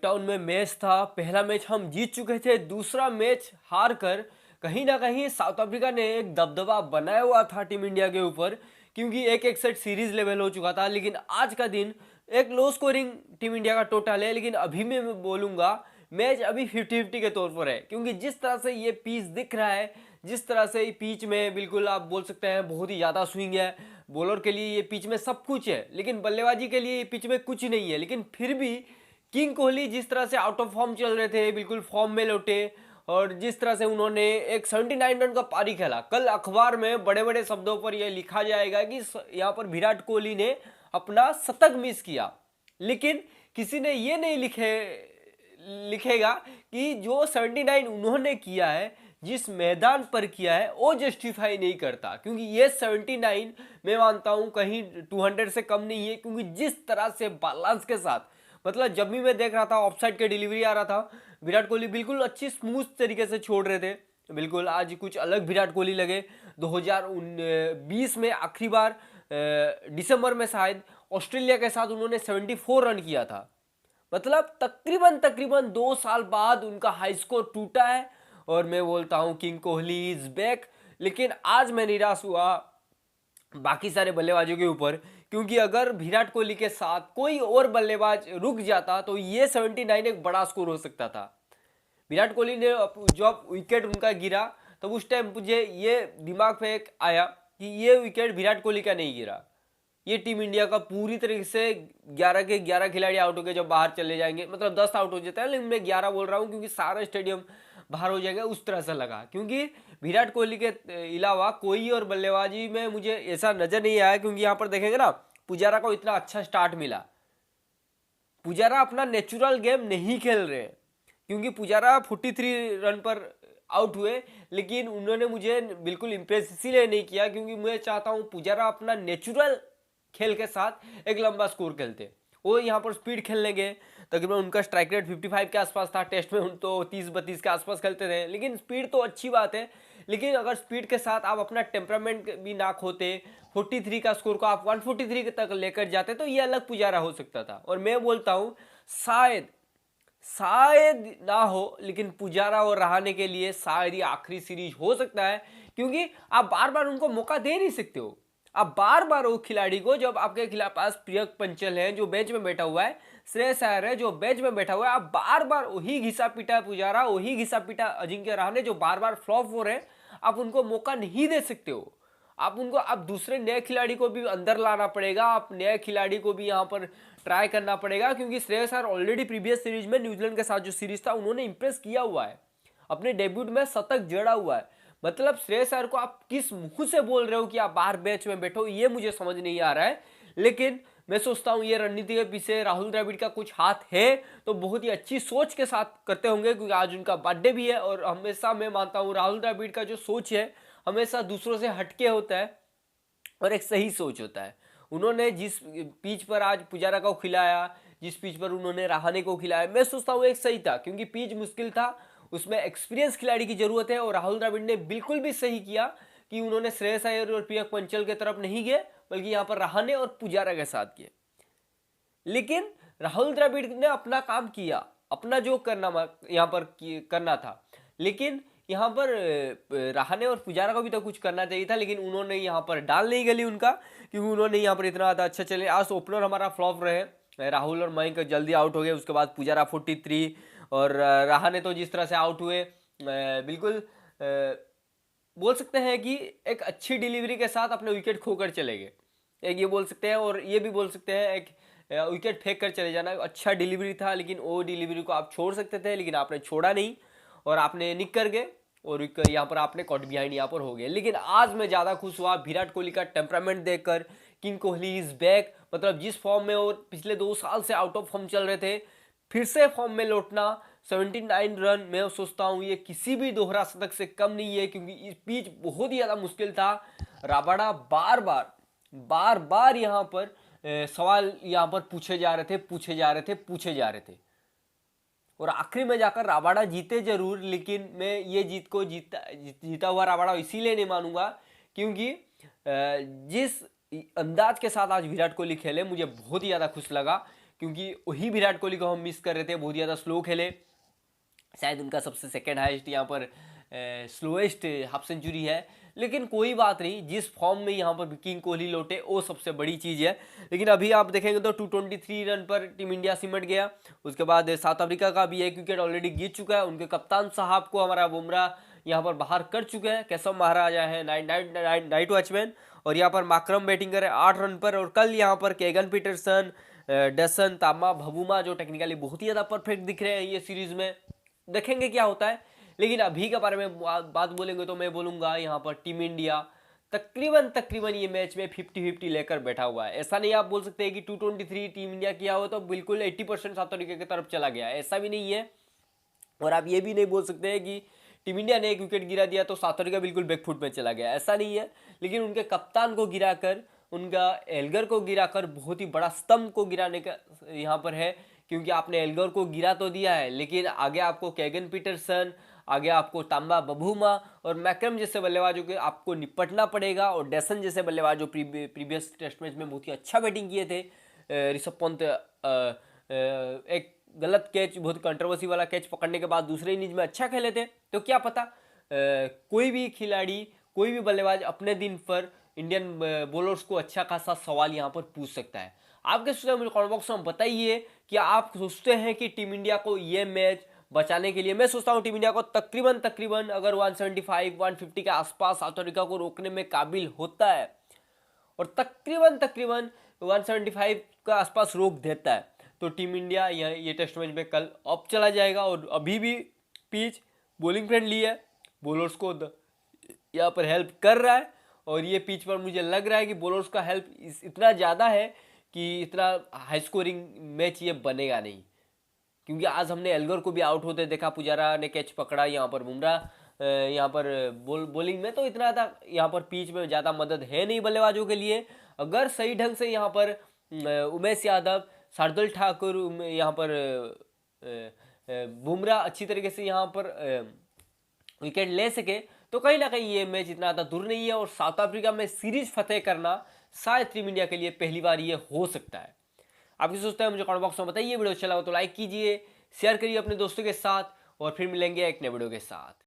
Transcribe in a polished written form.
Cape Town में match था। पहला मैच हम जीत चुके थे, दूसरा मैच हार कर कहीं ना कहीं साउथ अफ्रीका ने एक दबदबा बनाया हुआ था टीम इंडिया के ऊपर, क्योंकि एक एक सेट सीरीज लेवल हो चुका था। लेकिन आज का दिन एक लो स्कोरिंग टीम इंडिया का टोटल है, लेकिन अभी मैं बोलूंगा मैच अभी 50-50 के तौर पर है, क्योंकि जिस तरह से ये पिच दिख रहा है, जिस तरह से ये पिच में बिल्कुल आप बोल सकते हैं बहुत ही ज़्यादा स्विंग है। बॉलर के लिए ये पिच में सब कुछ है, लेकिन बल्लेबाजी के लिए ये पिच में कुछ नहीं है। लेकिन फिर भी किंग कोहली जिस तरह से आउट ऑफ फॉर्म चल रहे थे, बिल्कुल फॉर्म में लौटे, और जिस तरह से उन्होंने एक 79 रन का पारी खेला, कल अखबार में बड़े बड़े शब्दों पर यह लिखा जाएगा कि यहाँ पर विराट कोहली ने अपना शतक मिस किया। लेकिन किसी ने ये नहीं लिखेगा कि जो 79 उन्होंने किया है, जिस मैदान पर किया है, वो जस्टिफाई नहीं करता, क्योंकि ये 79 मैं मानता हूं कहीं 200 से कम नहीं है। क्योंकि जिस तरह से बैलेंस के साथ, मतलब जब भी मैं देख रहा था ऑफसाइड के डिलीवरी आ रहा था, विराट कोहली बिल्कुल अच्छी स्मूथ तरीके से छोड़ रहे थे। बिल्कुल आज कुछ अलग विराट कोहली लगे। 2020 में आखिरी बार दिसंबर में शायद ऑस्ट्रेलिया के साथ उन्होंने 74 रन किया था। मतलब तकरीबन 2 साल बाद उनका हाई स्कोर टूटा है, और मैं बोलता हूं किंग कोहली इज बैक। लेकिन आज मैं निराश हुआ बाकी सारे बल्लेबाजों के ऊपर, क्योंकि अगर विराट कोहली के साथ कोई और बल्लेबाज रुक जाता तो ये 79 एक बड़ा स्कोर हो सकता था। विराट कोहली ने जब विकेट उनका गिरा, तब उस टाइम मुझे ये दिमाग में एक आया कि ये विकेट विराट कोहली का नहीं गिरा, ये टीम इंडिया का पूरी तरीके से 11 के 11 खिलाड़ी आउट होकर जब बाहर चले जाएंगे, मतलब 10 आउट हो जाता है, लेकिन मैं 11 बोल रहा हूँ क्योंकि सारा स्टेडियम बाहर हो जाएगा, उस तरह से लगा। क्योंकि विराट कोहली के अलावा कोई और बल्लेबाजी में मुझे ऐसा नजर नहीं आया। क्योंकि यहाँ पर देखेंगे ना, पुजारा को इतना अच्छा स्टार्ट मिला, पुजारा अपना नेचुरल गेम नहीं खेल रहे, क्योंकि पुजारा 43 रन पर आउट हुए। लेकिन उन्होंने मुझे बिल्कुल इंप्रेस इसीलिए नहीं किया क्योंकि मैं चाहता हूं पुजारा अपना नेचुरल खेल के साथ एक लंबा स्कोर खेलते। वो यहाँ पर स्पीड खेलने गए, तकरीबन उनका स्ट्राइक रेट 55 के आसपास था। टेस्ट में उन तो 30-32 के आसपास खेलते थे, लेकिन स्पीड तो अच्छी बात है। लेकिन अगर स्पीड के साथ आप अपना टेम्परामेंट भी ना खोते, 43 का स्कोर को आप 143 तक लेकर जाते, तो ये अलग पुजारा हो सकता था। और मैं बोलता हूँ शायद ना हो, लेकिन पुजारा और रहाणे के लिए शायद ये आखिरी सीरीज हो सकता है, क्योंकि आप बार बार उनको मौका दे नहीं सकते हो। आप बार बार वो खिलाड़ी को, जब आपके खिलाफ पास प्रियक पंचल है जो बेंच में बैठा हुआ है, श्रेयस अय्यर है जो बेंच में बैठा हुआ है, आप बार बार वही घिसा पीटा पुजारा, वही घिसा पीटा अजिंक्य रहाणे जो बार बार फ्लॉप हो रहे हैं, आप उनको मौका नहीं दे सकते हो। आप दूसरे नए खिलाड़ी को भी अंदर लाना पड़ेगा, आप नए खिलाड़ी को भी यहाँ पर ट्राई करना पड़ेगा। क्योंकि Shreyas Iyer already previous series में न्यूजीलैंड के साथ जो सीरीज था उन्होंने इंप्रेस किया हुआ है, अपने डेब्यूट में शतक जड़ा हुआ है। मतलब श्रेयस अय्यर को आप किस मुंह से बोल रहे हो कि आप बाहर बेंच में बैठो, ये मुझे समझ नहीं आ रहा है। लेकिन मैं सोचता हूं ये रणनीति के पीछे राहुल द्रविड़ का कुछ हाथ है, तो बहुत ही अच्छी सोच के साथ करते होंगे, क्योंकि आज उनका बर्थडे भी है। और हमेशा मैं मानता हूं राहुल द्रविड़ का जो सोच है हमेशा दूसरों से हटके होता है और एक सही सोच होता है। उन्होंने जिस पिच पर आज पुजारा को खिलाया, जिस पिच पर उन्होंने रहाणे को खिलाया, मैं सोचता हूँ एक सही था, क्योंकि पिच मुश्किल था, उसमें एक्सपीरियंस खिलाड़ी की जरूरत है। और राहुल द्रविड़ ने बिल्कुल भी सही किया कि उन्होंने श्रेयस अय्यर और प्रियक पंचल की तरफ नहीं गए, बल्कि यहाँ पर रहाणे और पुजारा के साथ किए। लेकिन राहुल द्रविड़ ने अपना काम किया, अपना जो यहाँ पर करना था। लेकिन यहाँ पर रहाणे और पुजारा को भी तो कुछ करना चाहिए था, लेकिन उन्होंने यहाँ पर डाल नहीं गली उनका, क्योंकि उन्होंने यहाँ पर इतना ज़्यादा अच्छा चले। आज ओपनर हमारा फ्लॉप रहे, राहुल और मयंक जल्दी आउट हो गए, उसके बाद पुजारा 43 और रहाणे तो जिस तरह से आउट हुए, बिल्कुल बोल सकते हैं कि एक अच्छी डिलीवरी के साथ अपने विकेट खोकर चले गए, एक ये बोल सकते हैं। और ये भी बोल सकते हैं एक विकेट फेंक कर चले जाना, अच्छा डिलीवरी था, लेकिन वो डिलीवरी को आप छोड़ सकते थे, लेकिन आपने छोड़ा नहीं और आपने निक कर गए, और यहाँ पर आपने कॉट बिहाइंड यहाँ पर हो गए। लेकिन आज मैं ज़्यादा खुश हुआ विराट कोहली का टेम्परामेंट देखकर। किंग कोहली इज बैक, मतलब जिस फॉर्म में और पिछले 2 साल से आउट ऑफ फॉर्म चल रहे थे, फिर से फॉर्म में लौटना, 79 रन, मैं सोचता हूँ ये किसी भी दोहरा शतक से कम नहीं है, क्योंकि इस पिच बहुत ही ज़्यादा मुश्किल था। राबाडा बार बार यहाँ पर सवाल यहाँ पर पूछे जा रहे थे, और आखिरी में जाकर राबाडा जीते जरूर, लेकिन मैं ये जीत को जीता हुआ राबाडा इसीलिए नहीं मानूंगा, क्योंकि जिस अंदाज के साथ आज विराट कोहली खेले मुझे बहुत ही ज़्यादा खुश लगा। क्योंकि वही विराट कोहली को हम मिस कर रहे थे, बहुत ज़्यादा स्लो खेले। शायद उनका सबसे सेकेंड हाईएस्ट यहाँ पर स्लोएस्ट हाफ सेंचुरी है, लेकिन कोई बात नहीं, जिस फॉर्म में यहाँ पर किंग कोहली लौटे वो सबसे बड़ी चीज़ है। लेकिन अभी आप देखेंगे तो 223 रन पर टीम इंडिया सिमट गया। उसके बाद साउथ अफ्रीका का भी एक विकेट ऑलरेडी गिर चुका है, उनके कप्तान साहब को हमारा बुमराह यहाँ पर बाहर कर चुके हैं। कैसव महाराजा है नाइट वॉचमैन, और यहाँ पर माकरम बैटिंग करे 8 रन पर। और कल यहाँ पर केगन पीटरसन, डसन, तामा, भबूमा जो टेक्निकली बहुत ही ज़्यादा परफेक्ट दिख रहे हैं ये सीरीज़ में, देखेंगे क्या होता है। लेकिन अभी के बारे में बात बोलेंगे तो मैं बोलूँगा यहाँ पर टीम इंडिया तकरीबन ये मैच में 50-50 लेकर बैठा हुआ है। ऐसा नहीं आप बोल सकते हैं कि 223 टीम इंडिया किया हो तो बिल्कुल 80% साउथ अफ्रीका की तरफ चला गया, ऐसा भी नहीं है। और आप ये भी नहीं बोल सकते हैं कि टीम इंडिया ने एक विकेट गिरा दिया तो साउथ अफ्रीका बिल्कुल बैकफुट में चला गया, ऐसा नहीं है। लेकिन उनके कप्तान को गिराकर, उनका एल्गर को गिराकर बहुत ही बड़ा स्तंभ को गिराने का यहाँ पर है, क्योंकि आपने एल्गर को गिरा तो दिया है, लेकिन आगे आपको केगन पीटरसन, आगे आपको तांबा बभूमा और मैकरम जैसे बल्लेबाजों के आपको निपटना पड़ेगा। और डेसन जैसे बल्लेबाज जो प्रीवियस टेस्ट मैच में बहुत ही अच्छा बैटिंग किए थे। ऋषभ पंत एक गलत कैच, बहुत कंट्रोवर्सी वाला कैच पकड़ने के बाद दूसरे इनिंग में अच्छा खेले थे, तो क्या पता कोई भी खिलाड़ी, कोई भी बल्लेबाज अपने दिन पर इंडियन बॉलर्स को अच्छा खासा सवाल यहाँ पर पूछ सकता है। आपके सोचते हैं मुझे कमेंट बॉक्स में बताइए कि आप सोचते हैं कि टीम इंडिया को ये मैच बचाने के लिए, मैं सोचता हूँ टीम इंडिया को तकरीबन अगर 175-150 के आसपास साउथ अफ्रीका को रोकने में काबिल होता है और तकरीबन 175 के आसपास रोक देता है, तो टीम इंडिया ये टेस्ट मैच में कल अप चला जाएगा। और अभी भी पिच बॉलिंग फ्रेंडली है, बॉलर्स को यहाँ पर हेल्प कर रहा है। और ये पिच पर मुझे लग रहा है कि बॉलर्स का हेल्प इतना ज़्यादा है कि इतना हाई स्कोरिंग मैच ये बनेगा नहीं, क्योंकि आज हमने एल्गर को भी आउट होते देखा, पुजारा ने कैच पकड़ा, यहाँ पर बुमराह यहाँ पर बॉलिंग में तो इतना था, यहाँ पर पिच में ज़्यादा मदद है नहीं बल्लेबाजों के लिए। अगर सही ढंग से यहाँ पर उमेश यादव, शार्दुल ठाकुर, यहाँ पर बुमराह अच्छी तरीके से यहाँ पर विकेट ले सके तो कहीं ना कहीं ये मैच इतना ज़्यादा दूर नहीं है। और साउथ अफ्रीका में सीरीज फतेह करना शायद टीम इंडिया के लिए पहली बार ये हो सकता है। आप क्या सोचते हैं मुझे कमेंट बॉक्स में बताइए। वीडियो अच्छा लगा तो लाइक कीजिए, शेयर करिए अपने दोस्तों के साथ, और फिर मिलेंगे एक नए वीडियो के साथ।